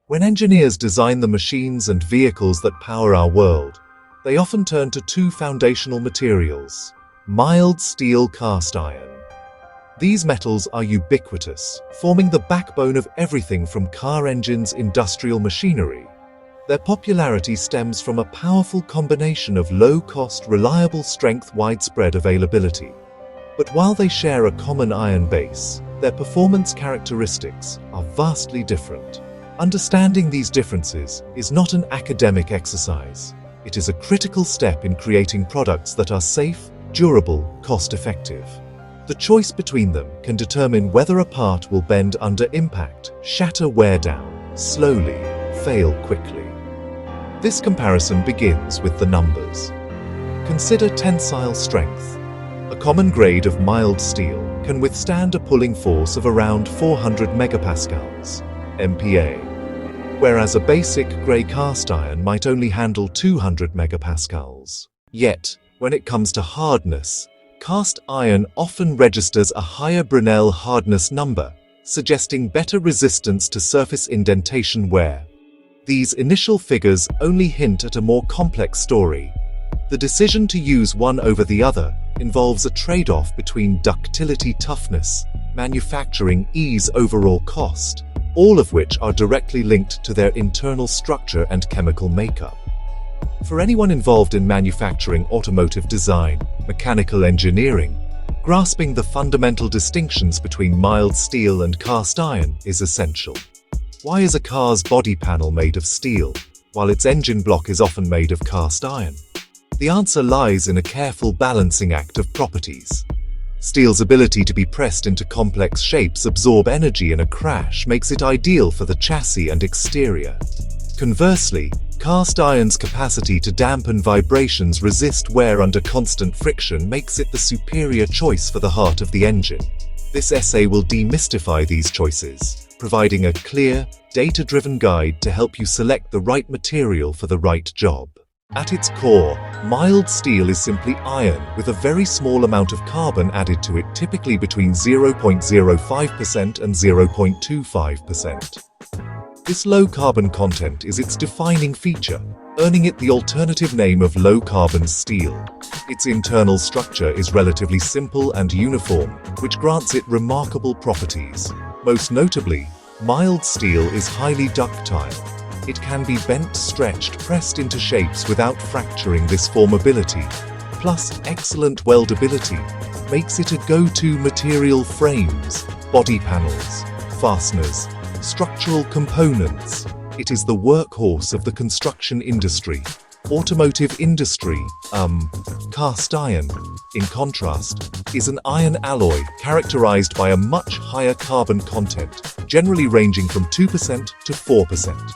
When engineers design the machines and vehicles that power our world, they often turn to two foundational materials: mild steel, cast iron. These metals are ubiquitous, forming the backbone of everything from car engines to industrial machinery. Their popularity stems from a powerful combination of low-cost, reliable strength, widespread availability. But while they share a common iron base, their performance characteristics are vastly different. Understanding these differences is not an academic exercise. It is a critical step in creating products that are safe, durable, cost-effective. The choice between them can determine whether a part will bend under impact, shatter, wear down slowly, fail quickly. This comparison begins with the numbers. Consider tensile strength. A common grade of mild steel can withstand a pulling force of around 400 megapascals, MPa, whereas a basic grey cast iron might only handle 200 megapascals. Yet, when it comes to hardness, cast iron often registers a higher Brinell hardness number, suggesting better resistance to surface indentation wear. These initial figures only hint at a more complex story. The decision to use one over the other involves a trade-off between ductility, toughness, manufacturing ease, overall cost, all of which are directly linked to their internal structure and chemical makeup. For anyone involved in manufacturing, automotive design, mechanical engineering, grasping the fundamental distinctions between mild steel and cast iron is essential. Why is a car's body panel made of steel, while its engine block is often made of cast iron? The answer lies in a careful balancing act of properties. Steel's ability to be pressed into complex shapes, absorb energy in a crash, makes it ideal for the chassis and exterior. Conversely, cast iron's capacity to dampen vibrations, resist wear under constant friction, makes it the superior choice for the heart of the engine. This essay will demystify these choices, providing a clear, data-driven guide to help you select the right material for the right job. At its core, mild steel is simply iron with a very small amount of carbon added to it, typically between 0.05% and 0.25%. This low carbon content is its defining feature, earning it the alternative name of low-carbon steel. Its internal structure is relatively simple and uniform, which grants it remarkable properties. Most notably, mild steel is highly ductile. It can be bent, stretched, pressed into shapes without fracturing. This formability, plus excellent weldability, makes it a go-to material. Frames, body panels, fasteners, structural components. It is the workhorse of the construction industry, automotive industry. Cast iron, in contrast, is an iron alloy characterized by a much higher carbon content, generally ranging from 2% to 4%.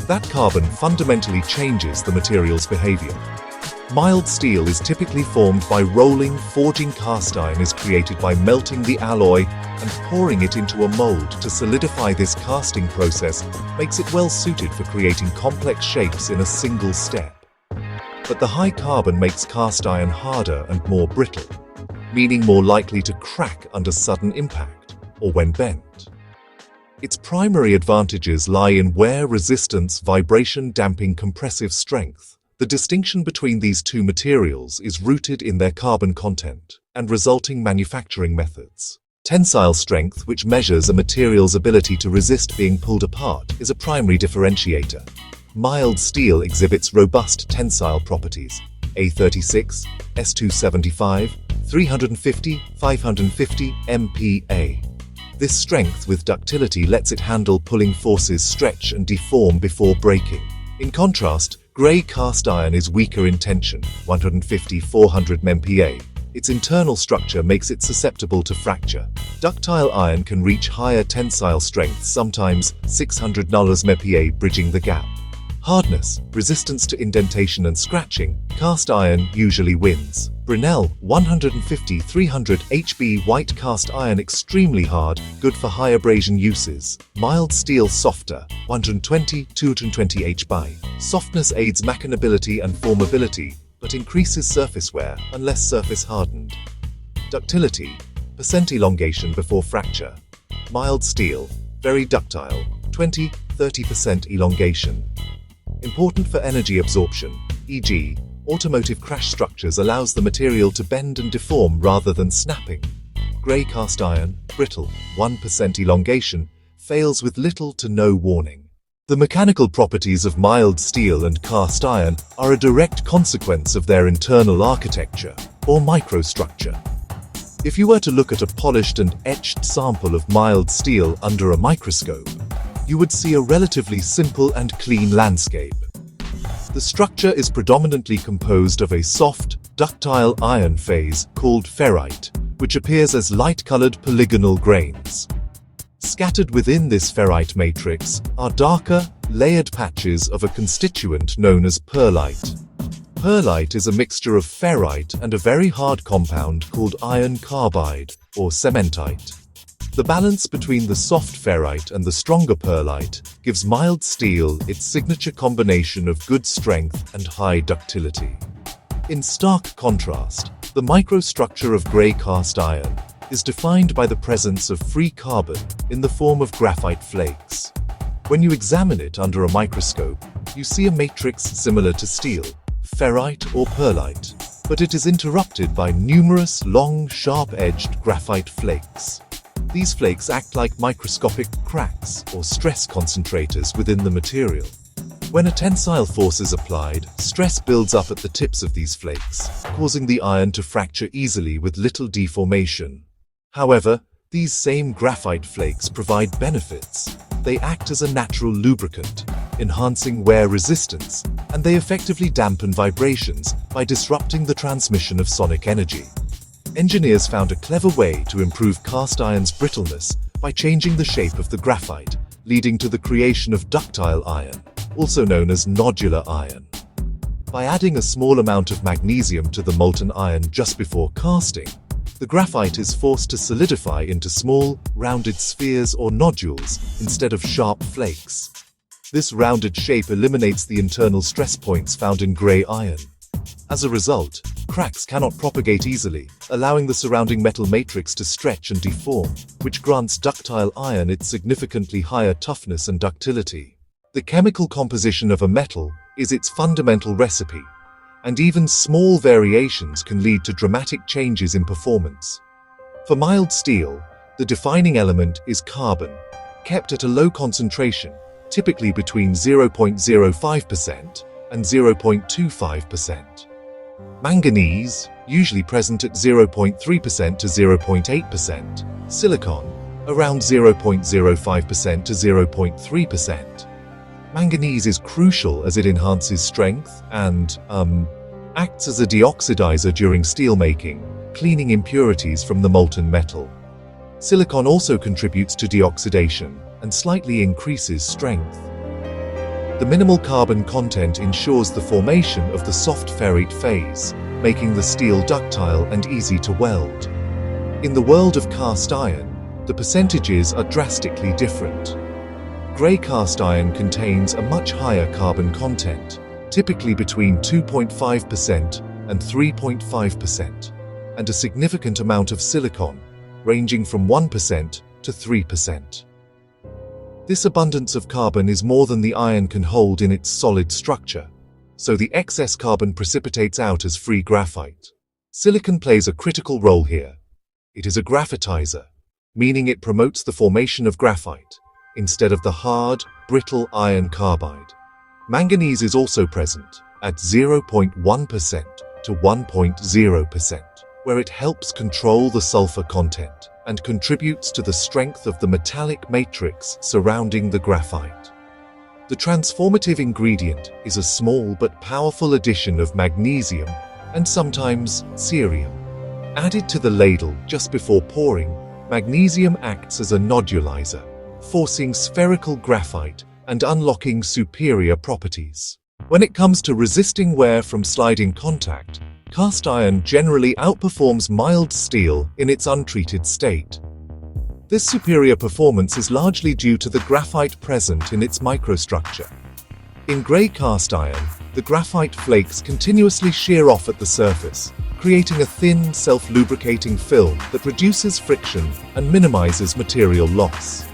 That carbon fundamentally changes the material's behavior. Mild steel is typically formed by rolling. Forging cast iron is created by melting the alloy and pouring it into a mold to solidify. This casting process makes it well suited for creating complex shapes in a single step. But the high carbon makes cast iron harder and more brittle, meaning more likely to crack under sudden impact or when bent. Its primary advantages lie in wear resistance, vibration damping, compressive strength. The distinction between these two materials is rooted in their carbon content and resulting manufacturing methods. Tensile strength, which measures a material's ability to resist being pulled apart, is a primary differentiator. Mild steel exhibits robust tensile properties: A36, S275, 350, 550 MPa. This strength with ductility lets it handle pulling forces, stretch and deform before breaking. In contrast, grey cast iron is weaker in tension, 150-400 MPa. Its internal structure makes it susceptible to fracture. Ductile iron can reach higher tensile strengths, sometimes 600 MPa, bridging the gap. Hardness, resistance to indentation and scratching, cast iron usually wins. Brinell, 150-300 HB white cast iron extremely hard, good for high abrasion uses. Mild steel softer, 120-220 HB. Softness aids machinability and formability, but increases surface wear unless surface hardened. Ductility, percent elongation before fracture. Mild steel, very ductile, 20, 30% elongation. Important for energy absorption, e.g., automotive crash structures allows the material to bend and deform rather than snapping. Grey cast iron, brittle, 1% elongation, fails with little to no warning. The mechanical properties of mild steel and cast iron are a direct consequence of their internal architecture, or microstructure. If you were to look at a polished and etched sample of mild steel under a microscope, you would see a relatively simple and clean landscape. The structure is predominantly composed of a soft, ductile iron phase called ferrite, which appears as light-colored polygonal grains. Scattered within this ferrite matrix are darker, layered patches of a constituent known as pearlite. Pearlite is a mixture of ferrite and a very hard compound called iron carbide, or cementite. The balance between the soft ferrite and the stronger pearlite gives mild steel its signature combination of good strength and high ductility. In stark contrast, the microstructure of grey cast iron is defined by the presence of free carbon in the form of graphite flakes. When you examine it under a microscope, you see a matrix similar to steel, ferrite or pearlite, but it is interrupted by numerous long, sharp-edged graphite flakes. These flakes act like microscopic cracks or stress concentrators within the material. When a tensile force is applied, stress builds up at the tips of these flakes, causing the iron to fracture easily with little deformation. However, these same graphite flakes provide benefits. They act as a natural lubricant, enhancing wear resistance, and they effectively dampen vibrations by disrupting the transmission of sonic energy. Engineers found a clever way to improve cast iron's brittleness by changing the shape of the graphite, leading to the creation of ductile iron, also known as nodular iron. By adding a small amount of magnesium to the molten iron just before casting, the graphite is forced to solidify into small, rounded spheres or nodules instead of sharp flakes. This rounded shape eliminates the internal stress points found in grey iron. As a result, cracks cannot propagate easily, allowing the surrounding metal matrix to stretch and deform, which grants ductile iron its significantly higher toughness and ductility. The chemical composition of a metal is its fundamental recipe, and even small variations can lead to dramatic changes in performance. For mild steel, the defining element is carbon, kept at a low concentration, typically between 0.05% and 0.25%. Manganese, usually present at 0.3% to 0.8%, silicon, around 0.05% to 0.3%. Manganese is crucial as it enhances strength and, acts as a deoxidizer during steelmaking, cleaning impurities from the molten metal. Silicon also contributes to deoxidation and slightly increases strength. The minimal carbon content ensures the formation of the soft ferrite phase, making the steel ductile and easy to weld. In the world of cast iron, the percentages are drastically different. Grey cast iron contains a much higher carbon content, typically between 2.5% and 3.5%, and a significant amount of silicon, ranging from 1% to 3%. This abundance of carbon is more than the iron can hold in its solid structure, so the excess carbon precipitates out as free graphite. Silicon plays a critical role here. It is a graphitizer, meaning it promotes the formation of graphite, instead of the hard, brittle iron carbide. Manganese is also present, at 0.1% to 1.0%, where it helps control the sulfur content and contributes to the strength of the metallic matrix surrounding the graphite. The transformative ingredient is a small but powerful addition of magnesium and sometimes cerium. Added to the ladle just before pouring, magnesium acts as a nodulizer, forcing spherical graphite and unlocking superior properties. When it comes to resisting wear from sliding contact, cast iron generally outperforms mild steel in its untreated state. This superior performance is largely due to the graphite present in its microstructure. In grey cast iron, the graphite flakes continuously shear off at the surface, creating a thin, self-lubricating film that reduces friction and minimizes material loss.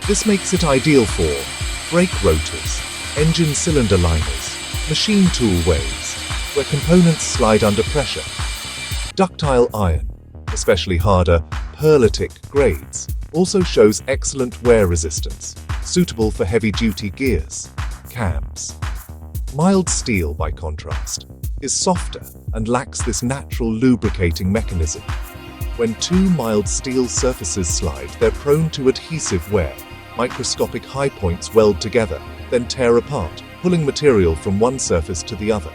This makes it ideal for brake rotors, engine cylinder liners, machine tool ways, where components slide under pressure. Ductile iron, especially harder, pearlitic grades, also shows excellent wear resistance, suitable for heavy-duty gears, cams. Mild steel, by contrast, is softer and lacks this natural lubricating mechanism. When two mild steel surfaces slide, they're prone to adhesive wear. Microscopic high points weld together, then tear apart, pulling material from one surface to the other.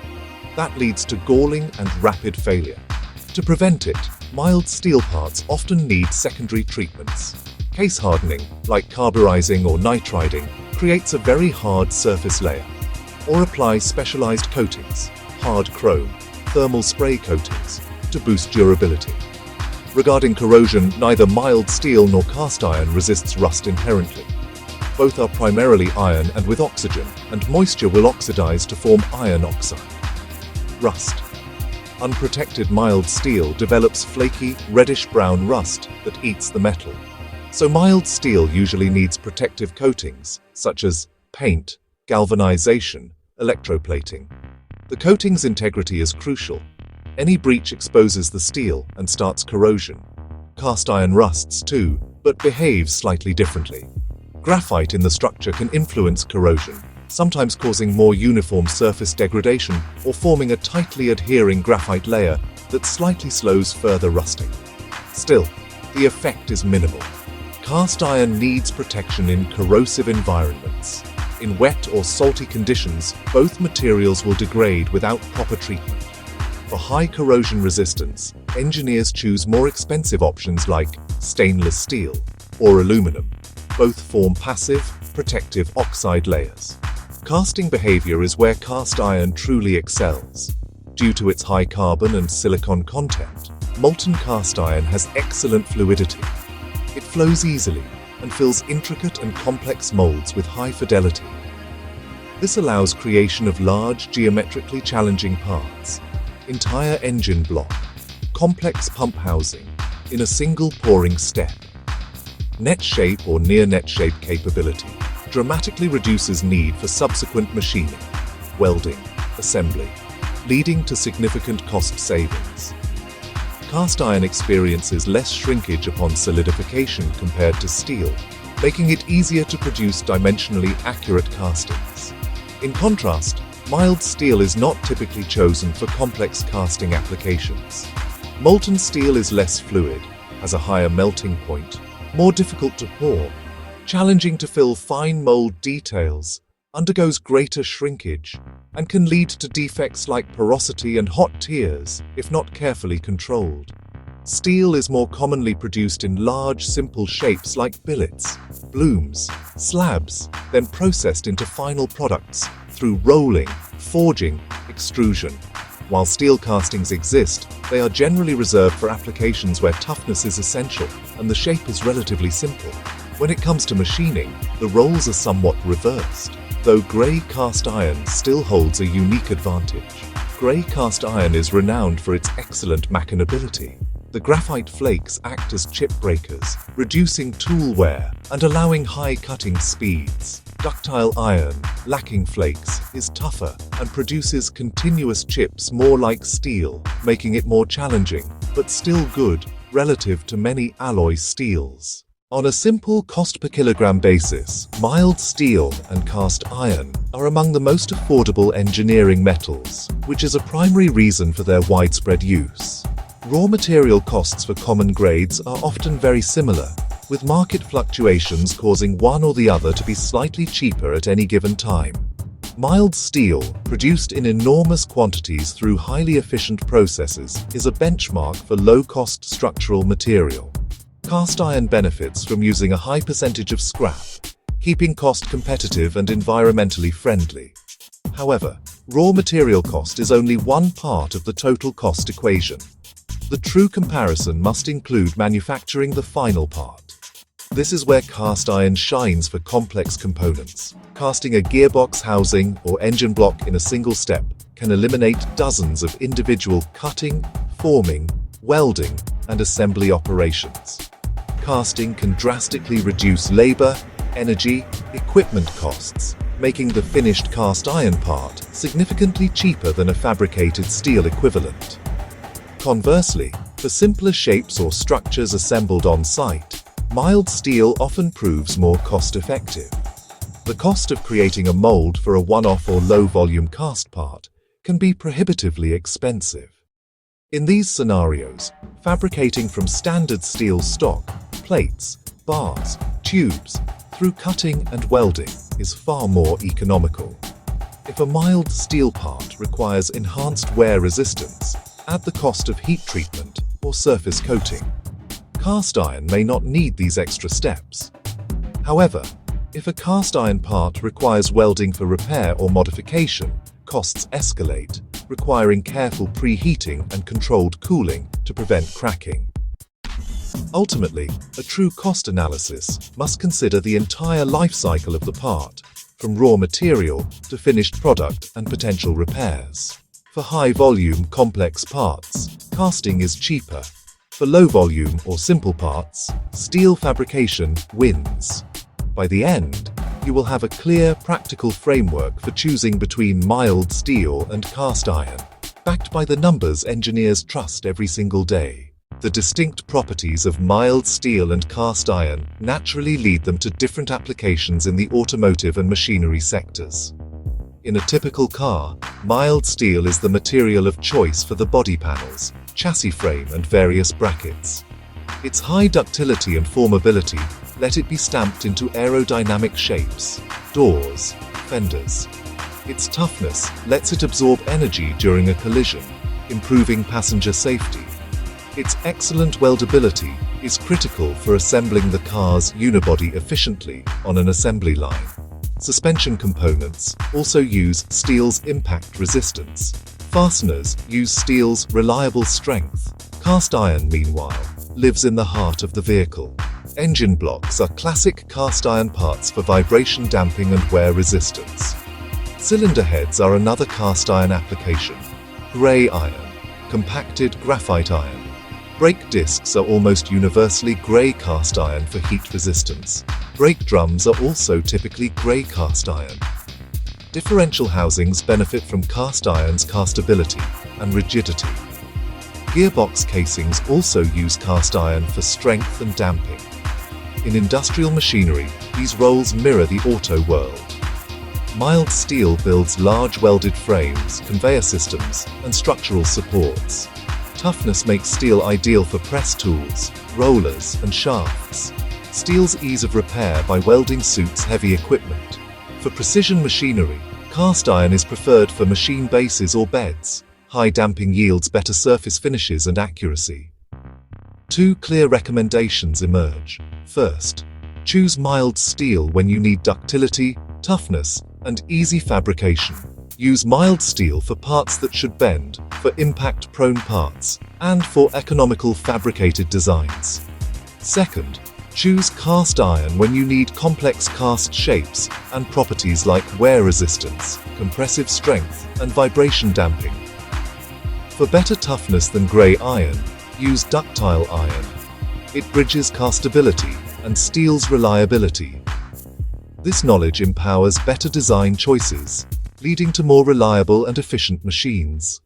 That leads to galling and rapid failure. To prevent it, mild steel parts often need secondary treatments. Case hardening, like carburizing or nitriding, creates a very hard surface layer. Or apply specialized coatings, hard chrome, thermal spray coatings, to boost durability. Regarding corrosion, neither mild steel nor cast iron resists rust inherently. Both are primarily iron, and with oxygen and moisture will oxidize to form iron oxide. Rust. Unprotected mild steel develops flaky, reddish-brown rust that eats the metal. So mild steel usually needs protective coatings, such as paint, galvanization, electroplating. The coating's integrity is crucial. Any breach exposes the steel and starts corrosion. Cast iron rusts too, but behaves slightly differently. Graphite in the structure can influence corrosion, sometimes causing more uniform surface degradation or forming a tightly adhering graphite layer that slightly slows further rusting. Still, the effect is minimal. Cast iron needs protection in corrosive environments. In wet or salty conditions, both materials will degrade without proper treatment. For high corrosion resistance, engineers choose more expensive options like stainless steel or aluminum. Both form passive, protective oxide layers. Casting behavior is where cast iron truly excels. Due to its high carbon and silicon content, molten cast iron has excellent fluidity. It flows easily and fills intricate and complex molds with high fidelity. This allows creation of large, geometrically challenging parts, entire engine block, complex pump housing, in a single pouring step. Net shape or near net shape capability dramatically reduces need for subsequent machining, welding, assembly, leading to significant cost savings. Cast iron experiences less shrinkage upon solidification compared to steel, making it easier to produce dimensionally accurate castings. In contrast, mild steel is not typically chosen for complex casting applications. Molten steel is less fluid, has a higher melting point, more difficult to pour, challenging to fill fine mold details, undergoes greater shrinkage, and can lead to defects like porosity and hot tears if not carefully controlled. Steel is more commonly produced in large, simple shapes like billets, blooms, slabs, then processed into final products through rolling, forging, extrusion. While steel castings exist, they are generally reserved for applications where toughness is essential and the shape is relatively simple. When it comes to machining, the roles are somewhat reversed, though grey cast iron still holds a unique advantage. Grey cast iron is renowned for its excellent machinability. The graphite flakes act as chip breakers, reducing tool wear and allowing high cutting speeds. Ductile iron, lacking flakes, is tougher and produces continuous chips more like steel, making it more challenging, but still good, relative to many alloy steels. On a simple cost per kilogram basis, mild steel and cast iron are among the most affordable engineering metals, which is a primary reason for their widespread use. Raw material costs for common grades are often very similar, with market fluctuations causing one or the other to be slightly cheaper at any given time. Mild steel, produced in enormous quantities through highly efficient processes, is a benchmark for low-cost structural material. Cast iron benefits from using a high percentage of scrap, keeping cost competitive and environmentally friendly. However, raw material cost is only one part of the total cost equation. The true comparison must include manufacturing the final part. This is where cast iron shines for complex components. Casting a gearbox housing or engine block in a single step can eliminate dozens of individual cutting, forming, welding, and assembly operations. Casting can drastically reduce labor, energy, equipment costs, making the finished cast iron part significantly cheaper than a fabricated steel equivalent. Conversely, for simpler shapes or structures assembled on site, mild steel often proves more cost-effective. The cost of creating a mold for a one-off or low-volume cast part can be prohibitively expensive. In these scenarios, fabricating from standard steel stock, plates, bars, tubes, through cutting and welding is far more economical. If a mild steel part requires enhanced wear resistance at the cost of heat treatment or surface coating, cast iron may not need these extra steps. However, if a cast iron part requires welding for repair or modification, costs escalate, requiring careful preheating and controlled cooling to prevent cracking. Ultimately, a true cost analysis must consider the entire life cycle of the part, from raw material to finished product and potential repairs. For high-volume, complex parts, casting is cheaper. For low-volume or simple parts, steel fabrication wins. By the end, you will have a clear, practical framework for choosing between mild steel and cast iron, backed by the numbers engineers trust every single day. The distinct properties of mild steel and cast iron naturally lead them to different applications in the automotive and machinery sectors. In a typical car, mild steel is the material of choice for the body panels, chassis frame, and various brackets. Its high ductility and formability let it be stamped into aerodynamic shapes, doors, fenders. Its toughness lets it absorb energy during a collision, improving passenger safety. Its excellent weldability is critical for assembling the car's unibody efficiently on an assembly line. Suspension components also use steel's impact resistance. Fasteners use steel's reliable strength. Cast iron, meanwhile, lives in the heart of the vehicle. Engine blocks are classic cast iron parts for vibration damping and wear resistance. Cylinder heads are another cast iron application. Gray iron, compacted graphite iron. Brake discs are almost universally gray cast iron for heat resistance. Brake drums are also typically gray cast iron. Differential housings benefit from cast iron's castability and rigidity. Gearbox casings also use cast iron for strength and damping. In industrial machinery, these roles mirror the auto world. Mild steel builds large welded frames, conveyor systems, and structural supports. Toughness makes steel ideal for press tools, rollers, and shafts. Steel's ease of repair by welding suits heavy equipment. For precision machinery, cast iron is preferred for machine bases or beds. High damping yields better surface finishes and accuracy. Two clear recommendations emerge. First, choose mild steel when you need ductility, toughness, and easy fabrication. Use mild steel for parts that should bend, for impact-prone parts, and for economical fabricated designs. Second, choose cast iron when you need complex cast shapes and properties like wear resistance, compressive strength, and vibration damping. For better toughness than gray iron, use ductile iron. It bridges castability and steel's reliability. This knowledge empowers better design choices, leading to more reliable and efficient machines.